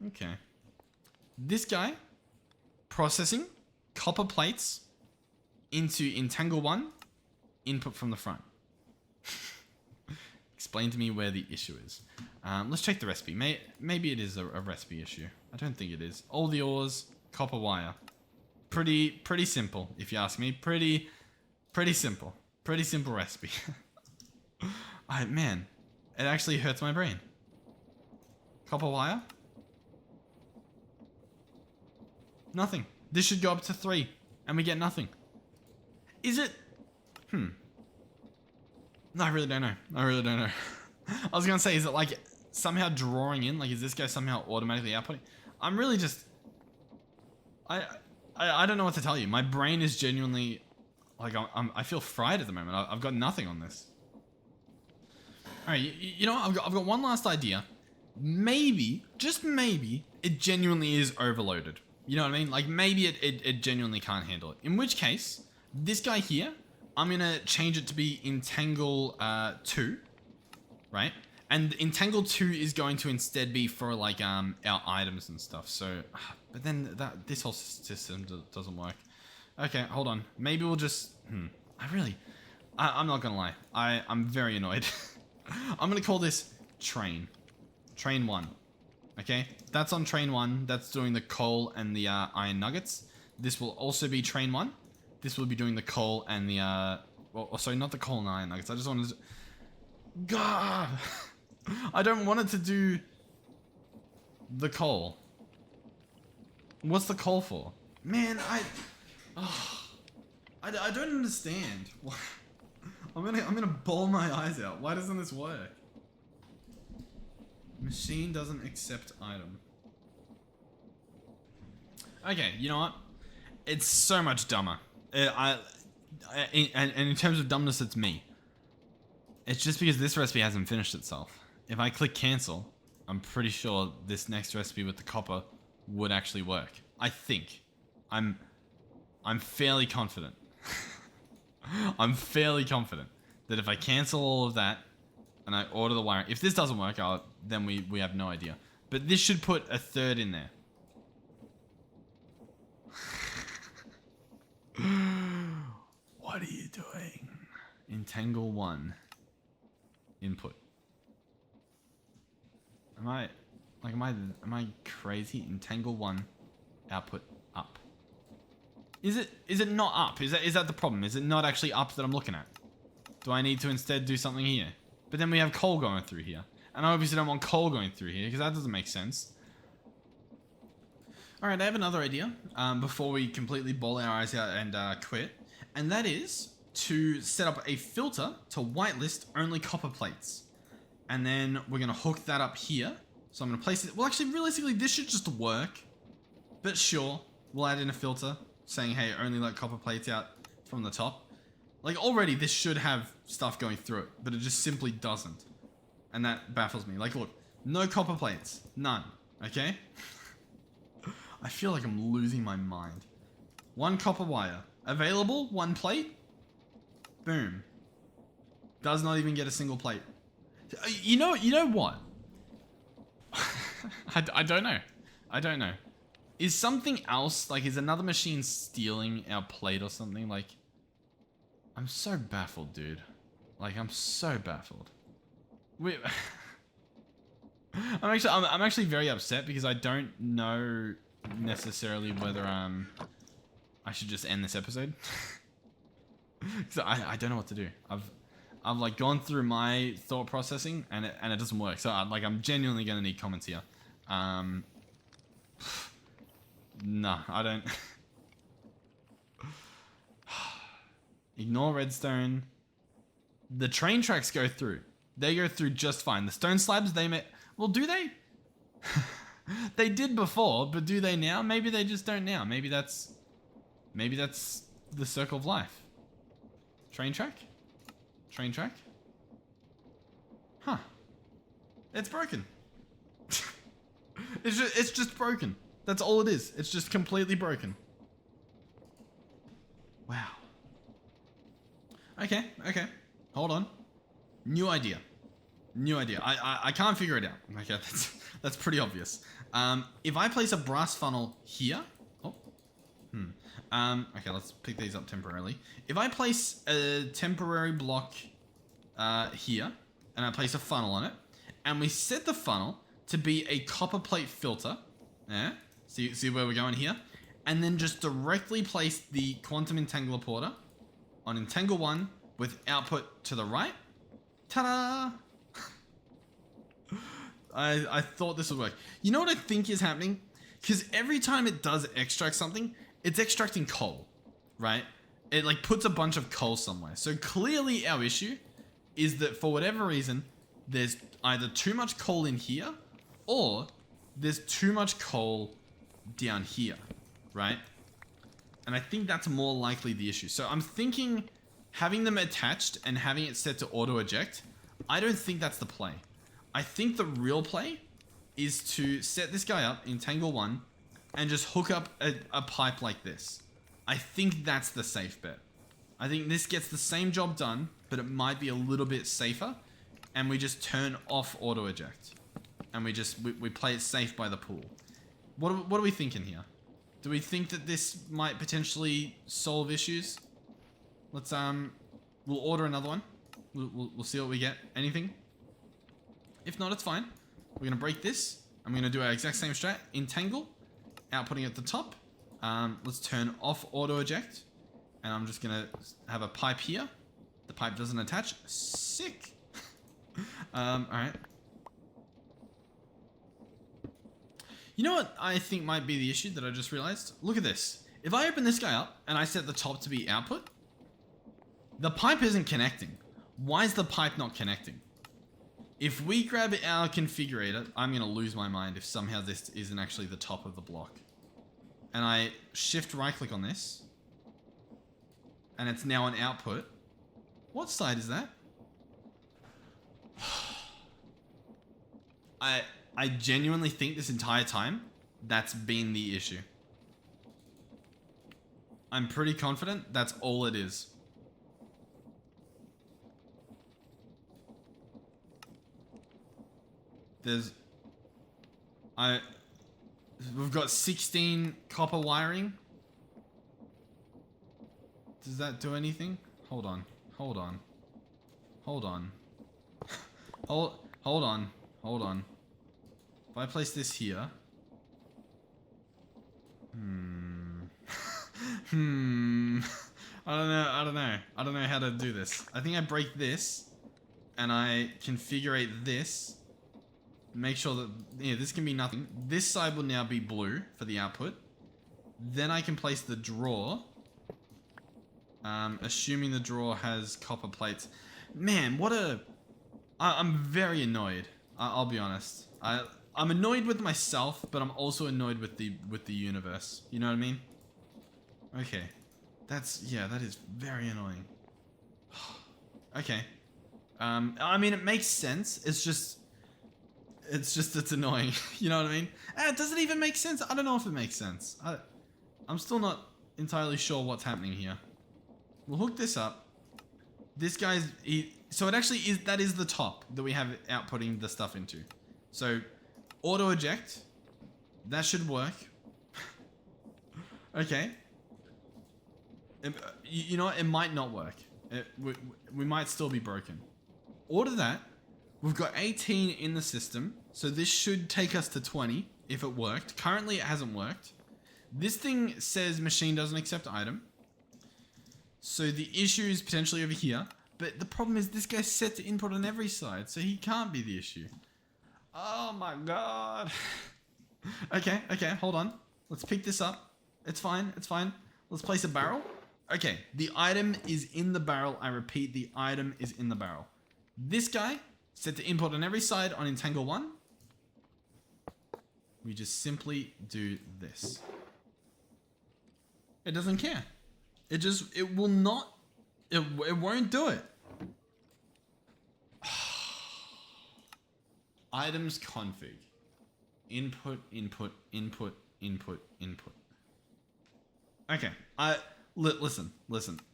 Okay. This guy processing copper plates into entangle 1, input from the front. Explain to me where the issue is. Let's check the recipe. Maybe it is a recipe issue. I don't think it is. All the ores, copper wire. Pretty simple, if you ask me. Pretty simple. Pretty simple recipe. Man, it actually hurts my brain. Copper wire. Nothing. This should go up to 3, and we get nothing. Is it? No, I really don't know. I was gonna say, is it like somehow drawing in? Like, is this guy somehow automatically outputting? I'm really just... I don't know what to tell you. My brain is genuinely... Like, I feel fried at the moment. I've got nothing on this. Alright, you know what? I've got one last idea. Maybe, just maybe, it genuinely is overloaded. You know what I mean? Like, maybe it genuinely can't handle it. In which case, this guy here, I'm gonna change it to be Entangle 2, right? And Entangle 2 is going to instead be for, like, our items and stuff. So, but then this whole system doesn't work. Okay, hold on. Maybe we'll just... I'm not gonna lie. I'm very annoyed. I'm gonna call this Train. Train 1. Okay? That's on Train 1. That's doing the coal and the iron nuggets. This will also be Train 1. This will be doing the coal and the... Well, sorry, not the coal and iron nuggets. I just wanted to... God! I don't want it to do... the coal. What's the coal for? Man, I don't understand. I'm gonna bawl my eyes out. Why doesn't this work? Machine doesn't accept item. Okay, you know what? It's so much dumber. And in terms of dumbness, it's me. It's just because this recipe hasn't finished itself. If I click cancel, I'm pretty sure this next recipe with the copper would actually work. I think. I'm fairly confident. I'm fairly confident that if I cancel all of that and I order the wiring, if this doesn't work out, then we have no idea. But this should put a third in there. What are you doing? Entangle 1. Input. Am I crazy? Entangle 1. Output up. Is it not up? Is that the problem? Is it not actually up that I'm looking at? Do I need to instead do something here? But then we have coal going through here. And I obviously don't want coal going through here because that doesn't make sense. Alright, I have another idea before we completely bawl our eyes out and quit. And that is to set up a filter to whitelist only copper plates. And then we're going to hook that up here. So I'm going to place it. Well, actually, realistically, this should just work. But sure, we'll add in a filter saying, hey, only let copper plates out from the top. Like, already, this should have stuff going through it, but it just simply doesn't. And that baffles me. Like, look, no copper plates. None. Okay? I feel like I'm losing my mind. 1 copper wire. Available, 1 plate. Boom. Does not even get a single plate. You know what? I don't know. I don't know. Is something else, like, is another machine stealing our plate or something? Like, I'm so baffled, dude. Like, I'm so baffled. I'm actually very upset because I don't know necessarily whether I should just end this episode. Because I don't know what to do. I've like gone through my thought processing and it doesn't work. So I'm genuinely gonna need comments here. Nah, I don't. Ignore redstone. The train tracks go through. They go through just fine. The stone slabs, they may... Well, do they? They did before, but do they now? Maybe they just don't now. Maybe that's the circle of life. Train track? Train track? Huh. It's broken. It's just broken. That's all it is. It's just completely broken. Wow. Okay. Hold on. New idea. I can't figure it out. Okay, that's pretty obvious. If I place a brass funnel here. Oh. Okay, let's pick these up temporarily. If I place a temporary block here, and I place a funnel on it, and we set the funnel to be a copper plate filter. Yeah. See where we're going here? And then just directly place the quantum entangler porter on entangle 1 with output to the right. Ta-da! I thought this would work. You know what I think is happening? Because every time it does extract something, it's extracting coal, right? It like puts a bunch of coal somewhere. So clearly our issue is that for whatever reason, there's either too much coal in here or there's too much coal down here, right? And I think that's more likely the issue. So I'm thinking having them attached and having it set to auto eject, I don't think that's the play. I think the real play is to set this guy up, entangle 1, and just hook up a pipe like this. I think that's the safe bet. I think this gets the same job done, but it might be a little bit safer, and we just turn off auto eject. And we play it safe by the pool. What are we thinking here? Do we think that this might potentially solve issues? Let's we'll order another one. We'll see what we get. Anything? If not, it's fine. We're gonna break this. I'm gonna do our exact same strat. Entangle, outputting at the top. Let's turn off auto eject, and I'm just gonna have a pipe here. The pipe doesn't attach. Sick. All right. You know what I think might be the issue that I just realized? Look at this. If I open this guy up and I set the top to be output, the pipe isn't connecting. Why is the pipe not connecting? If we grab our configurator, I'm going to lose my mind if somehow this isn't actually the top of the block. And I shift right click on this. And it's now an output. What side is that? I genuinely think this entire time that's been the issue. I'm pretty confident that's all it is. We've got 16 copper wiring. Does that do anything? Hold on. Hold on. Hold on. Hold on. Hold on. If I place this here. I don't know how to do this. I think I break this and I configure this. Make sure that, yeah, this can be nothing. This side will now be blue for the output. Then I can place the drawer. Assuming the drawer has copper plates. Man, I'm very annoyed. I'll be honest. I'm annoyed with myself, but I'm also annoyed with the universe. You know what I mean? Okay. That is very annoying. Okay. I mean, it makes sense. It's annoying. You know what I mean? Does it even make sense? I don't know if it makes sense. I'm still not entirely sure what's happening here. We'll hook this up. This guy's... So it actually is... That is the top that we have outputting the stuff into. So, auto eject. That should work. Okay. You know what? It might not work. We might still be broken. Order that. We've got 18 in the system. So this should take us to 20 if it worked. Currently, it hasn't worked. This thing says machine doesn't accept item. So the issue is potentially over here. But the problem is this guy's set to input on every side. So he can't be the issue. Oh my god. Okay, hold on. Let's pick this up. It's fine. Let's place a barrel. Okay, the item is in the barrel. I repeat, the item is in the barrel. This guy, set to input on every side on Entangle 1. We just simply do this. It doesn't care. It will not, it won't do it. Items config. Input. Okay, listen.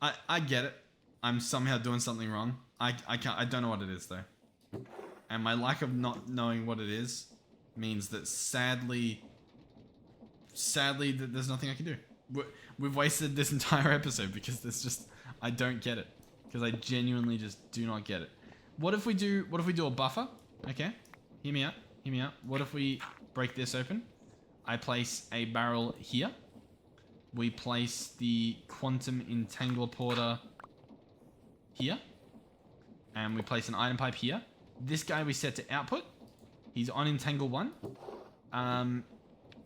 I get it. I'm somehow doing something wrong. I don't know what it is though. And my lack of not knowing what it is means that sadly there's nothing I can do. We've wasted this entire episode because I don't get it. Because I genuinely just do not get it. What if we do a buffer? Okay, hear me out. What if we break this open? I place a barrel here. We place the quantum entangler porter here. And we place an item pipe here. This guy we set to output. He's on Entangle 1.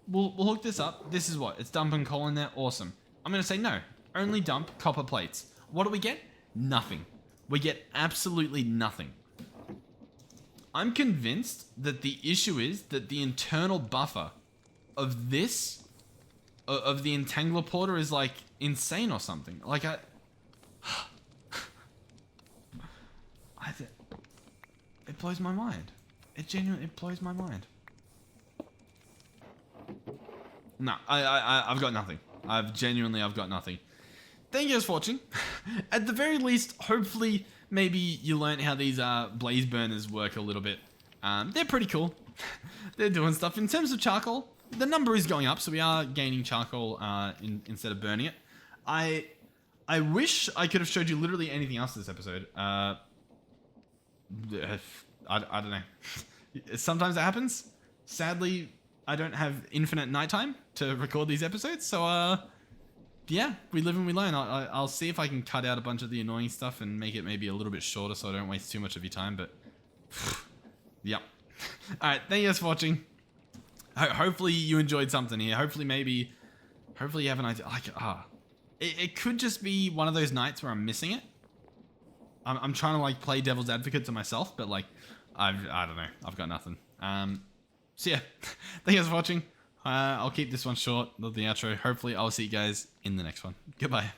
We'll hook this up. This is what? It's dumping coal in there. Awesome. I'm going to say no. Only dump copper plates. What do we get? Nothing. We get absolutely nothing. I'm convinced that the issue is that the internal buffer of this, of the entangler porter is like insane or something. Like it blows my mind. It blows my mind. No, I've got nothing. I've got nothing. Thank you guys for watching. At the very least, hopefully, maybe you learned how these blaze burners work a little bit. They're pretty cool. They're doing stuff. In terms of charcoal, the number is going up, so we are gaining charcoal instead of burning it. I wish I could have showed you literally anything else in this episode. I don't know. Sometimes it happens. Sadly, I don't have infinite nighttime to record these episodes, so yeah, we live and we learn. I'll see if I can cut out a bunch of the annoying stuff and make it maybe a little bit shorter so I don't waste too much of your time, but yep. Alright, thank you guys for watching. Hopefully you enjoyed something here. Hopefully you have an idea. It could just be one of those nights where I'm missing it. I'm trying to like play devil's advocate to myself, but like, I don't know. I've got nothing. So yeah, thank you guys for watching. I'll keep this one short, not the outro. Hopefully I'll see you guys in the next one. Goodbye.